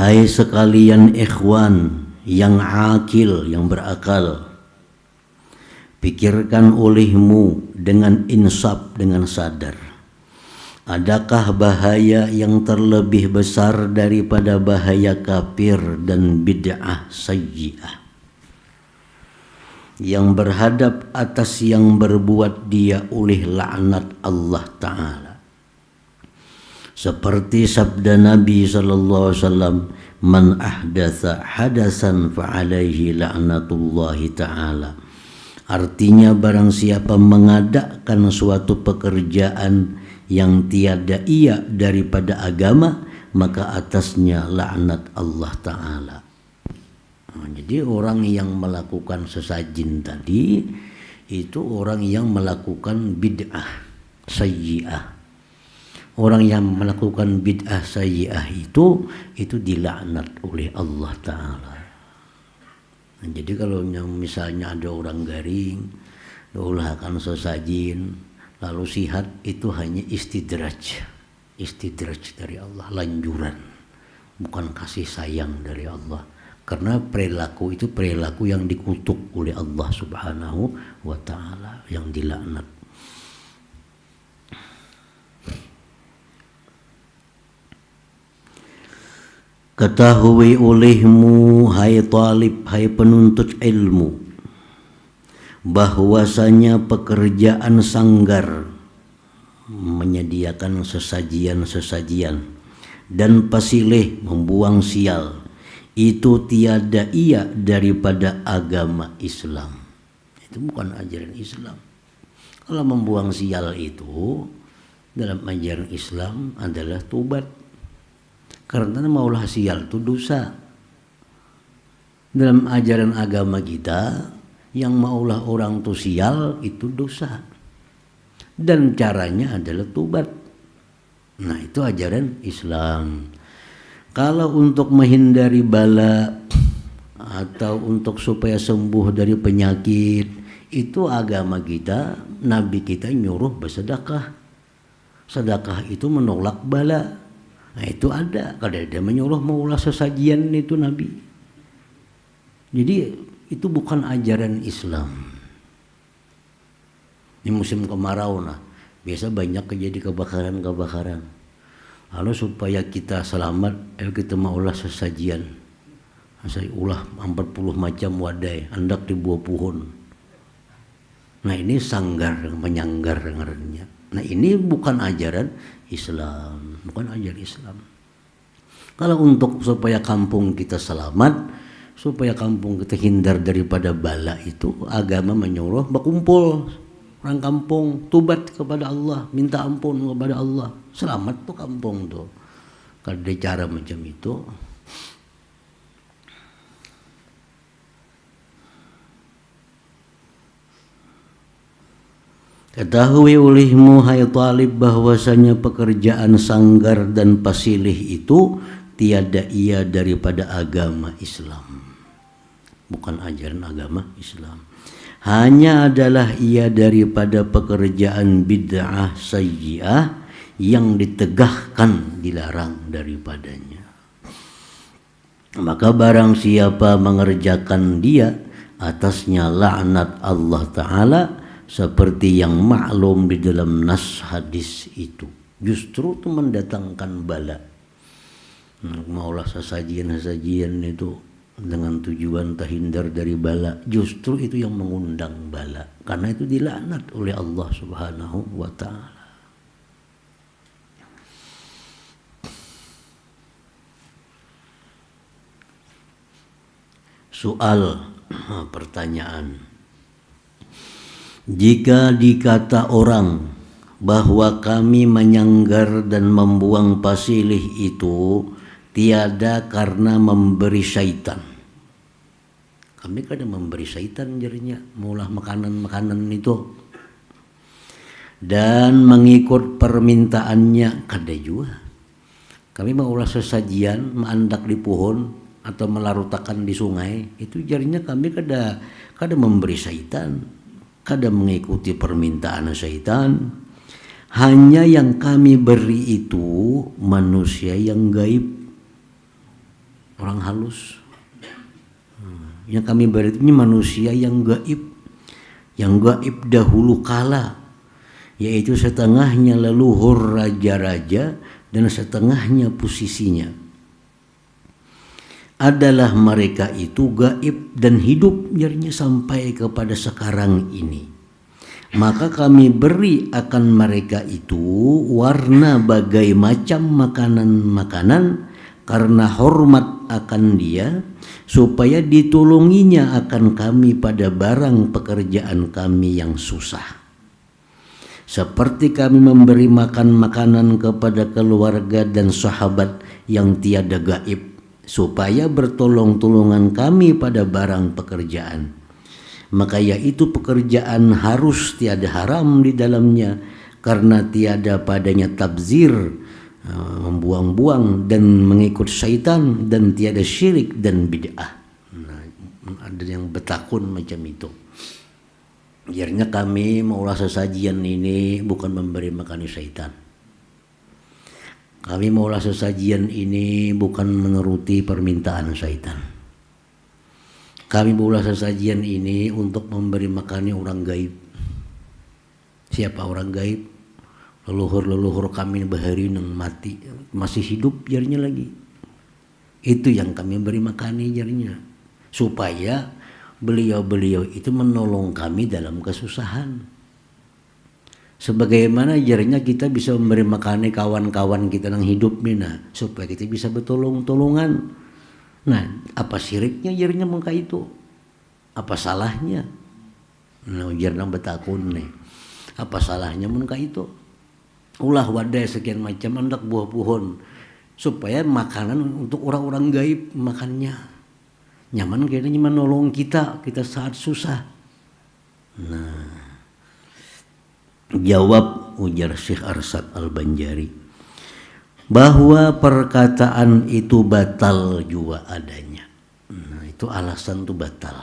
Hai sekalian ikhwan yang akil, yang berakal, pikirkan olehmu dengan insaf, dengan sadar. Adakah bahaya yang terlebih besar daripada bahaya kafir dan bid'ah sayyi'ah yang berhadap atas yang berbuat dia oleh laknat Allah Ta'ala? Seperti sabda Nabi sallallahu alaihi wasallam, man ahdatsa hadasan fa alaihi laknatullahi ta'ala. Artinya barang siapa mengadakan suatu pekerjaan yang tiada ia daripada agama, maka atasnya laknat Allah Ta'ala. Jadi orang yang melakukan sesajin tadi itu orang yang melakukan bid'ah sayyi'ah. Orang yang melakukan bid'ah sayyi'ah itu dilaknat oleh Allah Ta'ala. Nah, jadi kalau misalnya ada orang garing, diulahkan sesajin, lalu sihat, itu hanya istidraj dari Allah, lanjuran, bukan kasih sayang dari Allah. Karena perilaku itu perilaku yang dikutuk oleh Allah Subhanahu wa Ta'ala, yang dilaknat. Ketahui olehmu, hai talib, hai penuntut ilmu, bahwasanya pekerjaan sanggar menyediakan sesajian-sesajian dan pasilih membuang sial itu tiada ia daripada agama Islam. Itu bukan ajaran Islam. Kalau membuang sial itu dalam ajaran Islam adalah tobat. Karena maulah sial itu dosa. Dalam ajaran agama kita, yang maulah orang itu sial itu dosa. Dan caranya adalah tobat. Nah, itu ajaran Islam. Kalau untuk menghindari bala atau untuk supaya sembuh dari penyakit, itu agama kita, Nabi kita nyuruh bersedekah. Sedekah itu menolak bala. Nah, itu ada. Kalau dia menyuruh maulah sesajian itu Nabi. Jadi itu bukan ajaran Islam. Ini musim kemarau, nah biasa banyak terjadi kebakaran. Lalu supaya kita selamat, ayo kita maulah sesajian. Saya ulah 40 macam wadai, hendak di buah pohon. Nah, ini sanggar, menyanggar dengarnya. Nah, ini bukan ajaran Islam, bukan ajaran Islam. Kalau untuk supaya kampung kita selamat, supaya kampung kita hindar daripada bala, itu agama menyuruh berkumpul orang kampung, tubat kepada Allah, minta ampun kepada Allah, selamat tuh kampung tuh. Kalau ada cara macam itu. Ketahui olehmu, hai talib, bahwasanya pekerjaan sanggar dan pasilih itu tiada ia daripada agama Islam. Bukan ajaran agama Islam. Hanya adalah ia daripada pekerjaan bid'ah sayyi'ah yang ditegahkan, dilarang daripadanya. Maka barang siapa mengerjakan dia, atasnya laknat Allah Ta'ala, seperti yang maklum di dalam nas hadis itu. Justru itu mendatangkan bala. Maulah sesajian-sesajian itu dengan tujuan terhindar dari bala, justru itu yang mengundang bala, karena itu dilaknat oleh Allah Subhanahu wa Ta'ala. Soal, pertanyaan, jika dikata orang bahwa kami menyanggar dan membuang pasilih itu tiada karena memberi syaitan. Kami kadang memberi syaitan jadinya, mulah makanan-makanan itu. Dan mengikut permintaannya kada juga. Kami maulah sesajian, menandak di pohon atau melarutakan di sungai, itu jadinya kami kada memberi syaitan, kada mengikuti permintaan syaitan. Hanya yang kami beri itu manusia yang gaib. orang halus. Yang kami beri ini manusia yang gaib dahulu kala, yaitu setengahnya leluhur raja-raja dan setengahnya posisinya. Adalah mereka itu gaib dan hidup jadinya sampai kepada sekarang ini. Maka kami beri akan mereka itu warna bagai macam makanan-makanan karena hormat akan dia, supaya ditolonginya akan kami pada barang pekerjaan kami yang susah. Seperti kami memberi makan makanan kepada keluarga dan sahabat yang tiada gaib, supaya bertolong-tolongan kami pada barang pekerjaan. Maka yaitu pekerjaan harus tiada haram di dalamnya, karena tiada padanya tabzir, membuang-buang dan mengikut syaitan, dan tiada syirik dan bid'ah. Ada yang betakun macam itu. Akhirnya kami maulah sesajian ini bukan memberi makan syaitan. Kami maulah sesajian ini bukan menuruti permintaan syaitan. Kami maulah sesajian ini untuk memberi makannya orang gaib. Siapa orang gaib? Leluhur-leluhur kami bahari yang mati, masih hidup jarinya lagi. Itu yang kami beri makani jarinya, supaya beliau-beliau itu menolong kami dalam kesusahan. Sebagaimana jarinya kita bisa memberi makani kawan-kawan kita yang hidup mina, supaya kita bisa bertolong-tolongan. Nah, apa syiriknya jarinya muka itu? Apa salahnya? Nah, jarang betakun nih. Apa salahnya muka itu? Ulah wadah sekian macam hendak buah pohon, supaya makanan untuk orang-orang gaib makannya. Nyaman kayaknya menolong kita saat susah. Nah, jawab ujar Syekh Arsyad Al-Banjari, bahwa perkataan itu batal juga adanya. Nah, itu alasan itu batal.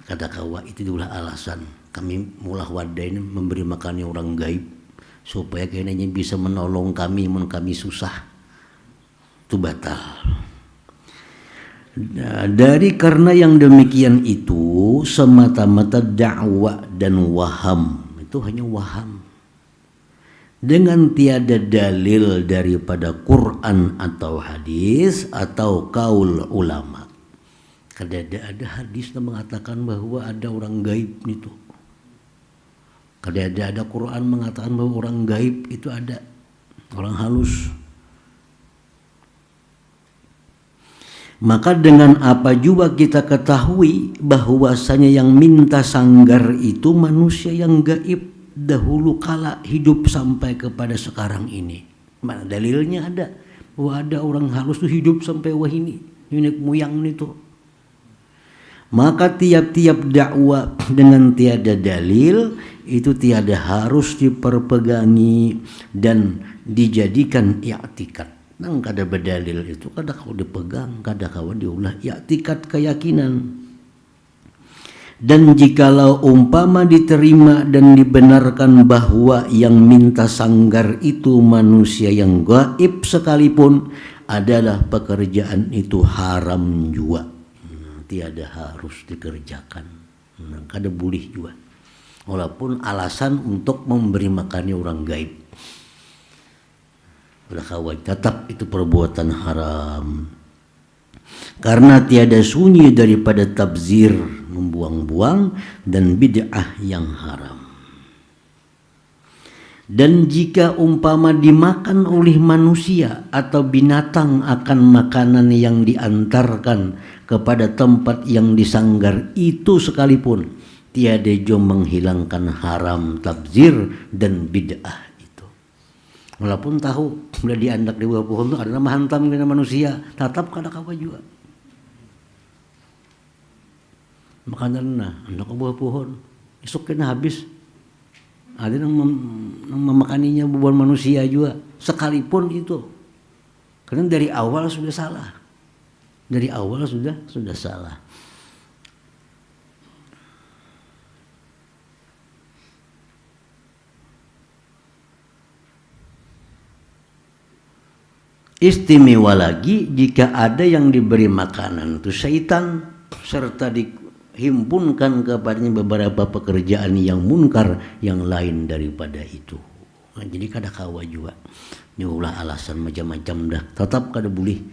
Kata kawa itu itulah alasan kami mulah wadah ini memberi makannya orang gaib, supaya kayaknya bisa menolong kami mun kami susah. Itu batal. Nah, karena yang demikian itu semata-mata dakwah dan waham, itu hanya waham, dengan tiada dalil daripada Quran atau hadis atau kaul ulama. Kada ada hadis yang mengatakan bahwa ada orang gaib itu. Kada ada Quran mengatakan bahwa orang gaib itu ada, orang halus. Maka dengan apa juga kita ketahui bahwasanya yang minta sanggar itu manusia yang gaib dahulu kala hidup sampai kepada sekarang ini. Mana dalilnya ada bahwa ada orang halus itu hidup sampai wah ini nenek moyang itu. Maka tiap-tiap dakwah dengan tiada dalil itu tiada harus diperpegangi dan dijadikan i'tikad. Nang kada berdalil itu kada kau dipegang, kada kau diulah i'tikad keyakinan. Dan jikalau umpama diterima dan dibenarkan bahwa yang minta sanggar itu manusia yang gaib sekalipun, adalah pekerjaan itu haram juga. Tiada harus dikerjakan. Kada boleh juga. Walaupun alasan untuk memberi makannya orang gaib. Tetap itu perbuatan haram. Karena tiada sunyi daripada tabzir, membuang-buang, dan bid'ah yang haram. Dan jika umpama dimakan oleh manusia atau binatang akan makanan yang diantarkan kepada tempat yang disanggar itu sekalipun, tiada jo menghilangkan haram tabzir dan bid'ah itu. Walaupun tahu sudah diandak di bawah pohon itu ada nama hantam kena manusia, tetap kada kawa juga. Makanan nah anak ke bawah pohon, esok kena habis. Ada yang memakaninya bukan manusia juga, sekalipun itu. Karena dari awal sudah salah. Dari awal sudah salah. Istimewa lagi jika ada yang diberi makanan itu syaitan serta dihimpunkan kepadanya beberapa pekerjaan yang munkar yang lain daripada itu. Nah, jadi kada kawa juga nyulah alasan macam-macam dah tetap kada boleh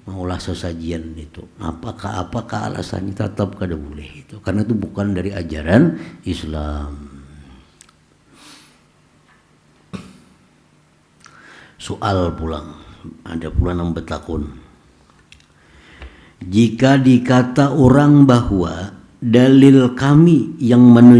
maulah sesajian itu. Apakah alasannya tetap kada boleh itu karena itu bukan dari ajaran Islam. Soal pulang ada pula yang bertakun, jika dikata orang bahwa dalil kami yang menunjukkan